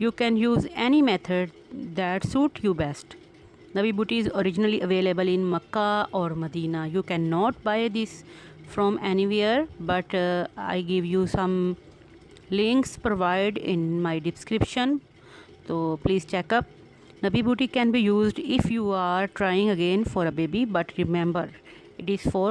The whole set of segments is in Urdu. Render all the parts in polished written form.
You can use any method that suit you best. Nabi Booty is originally available in Makkah or Medina. You cannot buy this from anywhere, but I give you some links provided in my description. So please check up. Nabi Booty can be used if you are trying again for a baby, but remember, it is for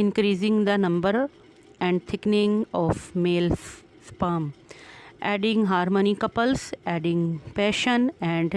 increasing the number and thickening of male sperm, adding harmony couples, adding passion and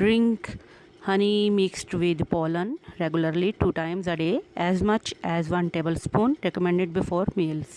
Drink honey mixed with pollen regularly 2 times a day, as much as 1 tablespoon recommended before meals.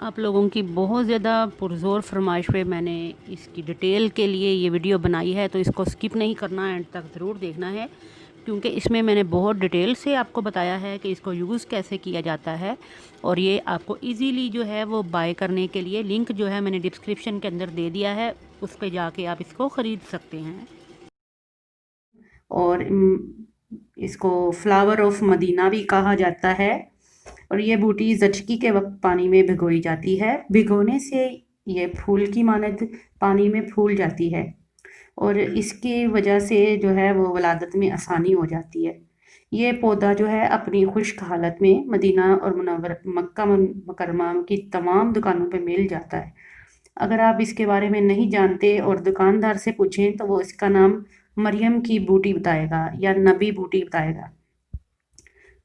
آپ لوگوں کی بہت زیادہ پرزور فرمائش پہ میں نے اس کی ڈیٹیل کے لیے یہ ویڈیو بنائی ہے، تو اس کو سکپ نہیں کرنا ہے، اینڈ تک ضرور دیکھنا ہے، کیونکہ اس میں نے بہت ڈیٹیل سے آپ کو بتایا ہے کہ اس کو یوز کیسے کیا جاتا ہے، اور یہ آپ کو ایزیلی جو ہے وہ بائی کرنے کے لیے لنک جو ہے میں نے ڈسکرپشن کے اندر دے دیا ہے، اس پہ جا کے آپ اس کو خرید سکتے ہیں۔ اور اس کو فلاور آف مدینہ بھی کہا جاتا ہے، اور یہ بوٹی زچگی کے وقت پانی میں بھگوئی جاتی ہے۔ بھگونے سے یہ پھول کی مانند پانی میں پھول جاتی ہے، اور اس کی وجہ سے جو ہے وہ ولادت میں آسانی ہو جاتی ہے۔ یہ پودا جو ہے اپنی خشک حالت میں مدینہ اور مکہ مکرمہ کی تمام دکانوں پہ مل جاتا ہے۔ اگر آپ اس کے بارے میں نہیں جانتے اور دکاندار سے پوچھیں تو وہ اس کا نام مریم کی بوٹی بتائے گا یا نبی بوٹی بتائے گا۔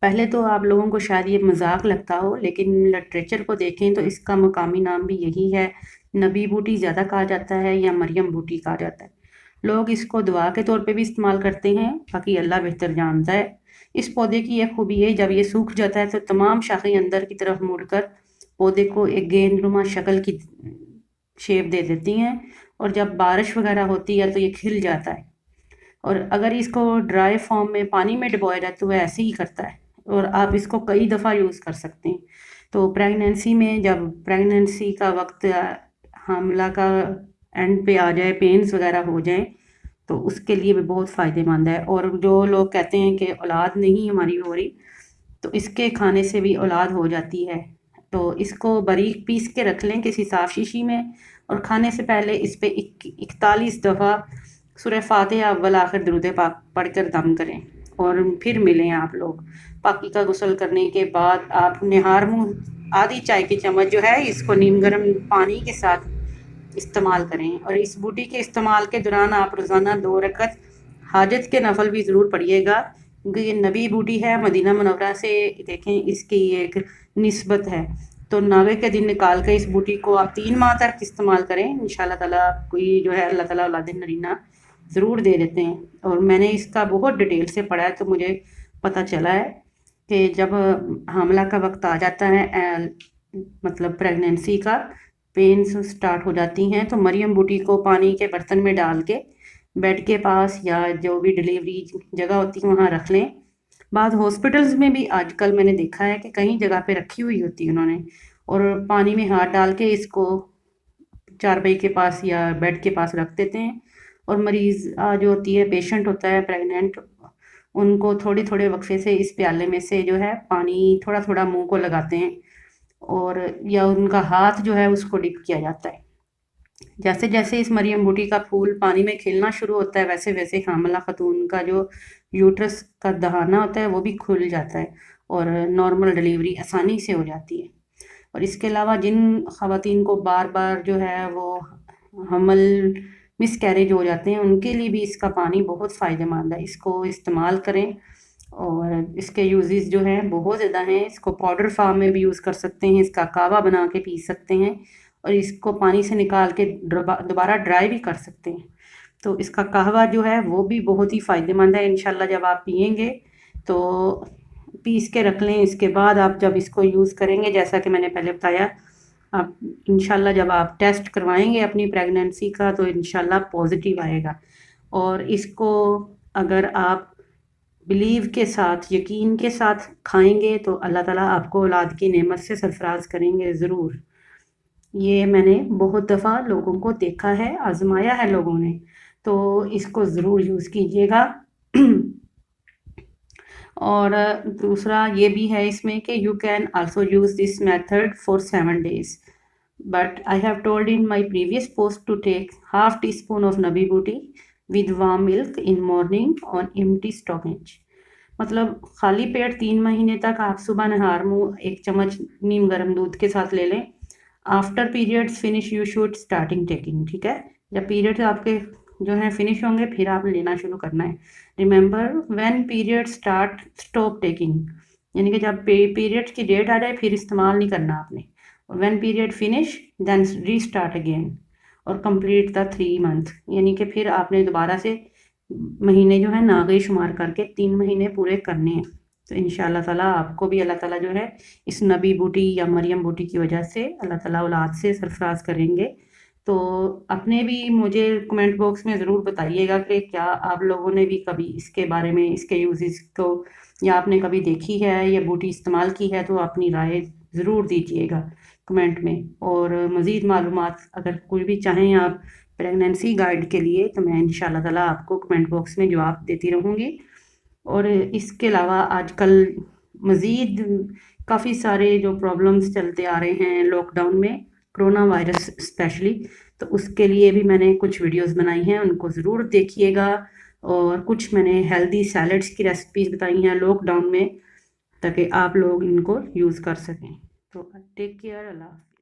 پہلے تو آپ لوگوں کو شاید یہ مذاق لگتا ہو، لیکن لٹریچر کو دیکھیں تو اس کا مقامی نام بھی یہی ہے۔ نبی بوٹی زیادہ کہا جاتا ہے یا مریم بوٹی کہا جاتا ہے۔ لوگ اس کو دعا کے طور پہ بھی استعمال کرتے ہیں، باقی اللہ بہتر جانتا ہے۔ اس پودے کی ایک خوبی ہے، جب یہ سوکھ جاتا ہے تو تمام شاخیں اندر کی طرف مڑ کر پودے کو ایک گیند نما شکل کی شیپ دے دیتی ہیں، اور جب بارش وغیرہ ہوتی ہے تو یہ کھل جاتا ہے۔ اور اگر اس کو ڈرائی فارم میں پانی میں ڈبویا جائے تو وہ ایسے ہی کرتا ہے، اور آپ اس کو کئی دفعہ یوز کر سکتے ہیں۔ تو پریگنینسی میں جب پریگنینسی کا وقت حاملہ کا اینڈ پہ آ جائے، پینز وغیرہ ہو جائیں، تو اس کے لیے بھی بہت فائدہ مند ہے۔ اور جو لوگ کہتے ہیں کہ اولاد نہیں ہماری ہو رہی، تو اس کے کھانے سے بھی اولاد ہو جاتی ہے۔ تو اس کو باریک پیس کے رکھ لیں کسی صاف شیشی میں، اور کھانے سے پہلے اس پہ 41 دفعہ سورہ فاتحہ اول آخر درود پاک پڑھ کر دم کریں، اور پھر ملیں آپ لوگ۔ پاکی کا غسل کرنے کے بعد آپ نہار منہ آدھی چائے کی چمچ جو ہے اس کو نیم گرم پانی کے ساتھ استعمال کریں، اور اس بوٹی کے استعمال کے دوران آپ روزانہ 2 رکعت حاجت کے نفل بھی ضرور پڑھیے گا، کیونکہ یہ نبی بوٹی ہے، مدینہ منورہ سے دیکھیں اس کی ایک نسبت ہے۔ تو نوے کے دن نکال کے اس بوٹی کو آپ 3 ماہ تک استعمال کریں، انشاءاللہ تعالیٰ آپ کو جو ہے اللہ تعالیٰ اولاد نرینہ ضرور دے دیتے ہیں۔ اور میں نے اس کا بہت ڈیٹیل سے پڑھا ہے، تو مجھے پتہ چلا ہے کہ جب حاملہ کا وقت آ جاتا ہے، مطلب پریگنینسی کا پینس سٹارٹ ہو جاتی ہیں، تو مریم بوٹی کو پانی کے برتن میں ڈال کے بیڈ کے پاس یا جو بھی ڈلیوری جگہ ہوتی ہے وہاں رکھ لیں۔ بعض ہاسپٹلز میں بھی آج کل میں نے دیکھا ہے کہ کہیں جگہ پہ رکھی ہوئی ہوتی ہے انہوں نے، اور پانی میں ہاتھ ڈال کے اس کو چارپائی کے پاس یا بیڈ کے پاس رکھ دیتے ہیں، اور مریض جو ہوتی ہے، پیشنٹ ہوتا ہے پریگننٹ، ان کو تھوڑے تھوڑے وقفے سے اس پیالے میں سے جو ہے پانی تھوڑا تھوڑا منہ کو لگاتے ہیں، اور یا ان کا ہاتھ جو ہے اس کو ڈپ کیا جاتا ہے۔ جیسے جیسے اس مریم بوٹی کا پھول پانی میں کھلنا شروع ہوتا ہے، ویسے ویسے حاملہ خاتون کا جو یوٹرس کا دہانہ ہوتا ہے وہ بھی کھل جاتا ہے، اور نارمل ڈلیوری آسانی سے ہو جاتی ہے۔ اور اس کے علاوہ جن خواتین کو بار بار جو ہے وہ حمل مس کیریج ہو جاتے ہیں، ان کے لیے بھی اس کا پانی بہت فائدہ مند ہے، اس کو استعمال کریں۔ اور اس کے یوزز جو ہیں بہت زیادہ ہیں، اس کو پاؤڈر فارم میں بھی یوز کر سکتے ہیں، اس کا کعوہ بنا کے پی سکتے ہیں، اور اس کو پانی سے نکال کے دوبارہ ڈرائی بھی کر سکتے ہیں۔ تو اس کا قہوہ جو ہے وہ بھی بہت ہی فائدہ مند ہے، انشاءاللہ جب آپ پئیں گے تو پیس کے رکھ لیں۔ اس کے بعد آپ جب اس کو یوز کریں گے، جیسا کہ میں نے پہلے بتایا، آپ انشاءاللہ جب آپ ٹیسٹ کروائیں گے اپنی پریگنینسی کا تو انشاءاللہ پازیٹیو آئے گا۔ اور اس کو اگر آپ بلیو کے ساتھ، یقین کے ساتھ کھائیں گے تو اللہ تعالیٰ آپ کو اولاد کی نعمت سے سرفراز کریں گے ضرور۔ یہ میں نے بہت دفعہ لوگوں کو دیکھا ہے، آزمایا ہے لوگوں نے، تو اس کو ضرور یوز کیجیے گا۔ اور دوسرا یہ بھی ہے اس میں کہ you can also use this method for 7 days، but I have told in my previous post to take ½ teaspoon of نبی بوٹی with warm milk in morning on empty stomach. مطلب خالی پیٹ 3 مہینے تک آپ صبح نہار منہ 1 چمچ نیم گرم دودھ کے ساتھ لے لیں۔ After periods finish you should starting taking, ٹھیک ہے؟ جب پیریڈ آپ کے جو ہیں فنش ہوں گے پھر آپ لینا شروع کرنا ہے۔ Remember when period start stop taking, یعنی کہ جب پیریڈ کی ڈیٹ آ جائے پھر استعمال نہیں کرنا آپ نے۔ When period finish then restart again, اور کمپلیٹ دا 3 month، یعنی کہ پھر آپ نے دوبارہ سے مہینے جو ہے ناگے شمار کر کے 3 مہینے پورے کرنے ہیں۔ تو انشاءاللہ تعالیٰ آپ کو بھی اللہ تعالیٰ جو ہے اس نبی بوٹی یا مریم بوٹی کی وجہ سے اللہ تعالیٰ اولاد سے سرفراز کریں گے۔ تو اپنے بھی مجھے کمنٹ باکس میں ضرور بتائیے گا کہ کیا آپ لوگوں نے بھی کبھی اس کے بارے میں، اس کے یوزز کو، یا آپ نے کبھی دیکھی ہے یا بوٹی استعمال کی ہے، تو اپنی رائے ضرور دیجیے گا کمنٹ میں۔ اور مزید معلومات اگر کوئی بھی چاہیں آپ پریگنینسی گائیڈ کے لیے، تو میں انشاءاللہ تعالیٰ آپ کو کمنٹ باکس میں جواب دیتی رہوں گی۔ اور اس کے علاوہ آج کل مزید کافی سارے جو پرابلمس چلتے آ رہے ہیں لاک ڈاؤن میں، کرونا وائرس اسپیشلی، تو اس کے لیے بھی میں نے کچھ ویڈیوز بنائی ہیں، ان کو ضرور دیکھیے گا۔ اور کچھ میں نے ہیلدی سیلڈس کی ریسیپیز بتائی ہیں لاک ڈاؤن میں، تاکہ آپ لوگ ان کو یوز کر سکیں۔ تو ٹیک کیئر، اللہ حافظ۔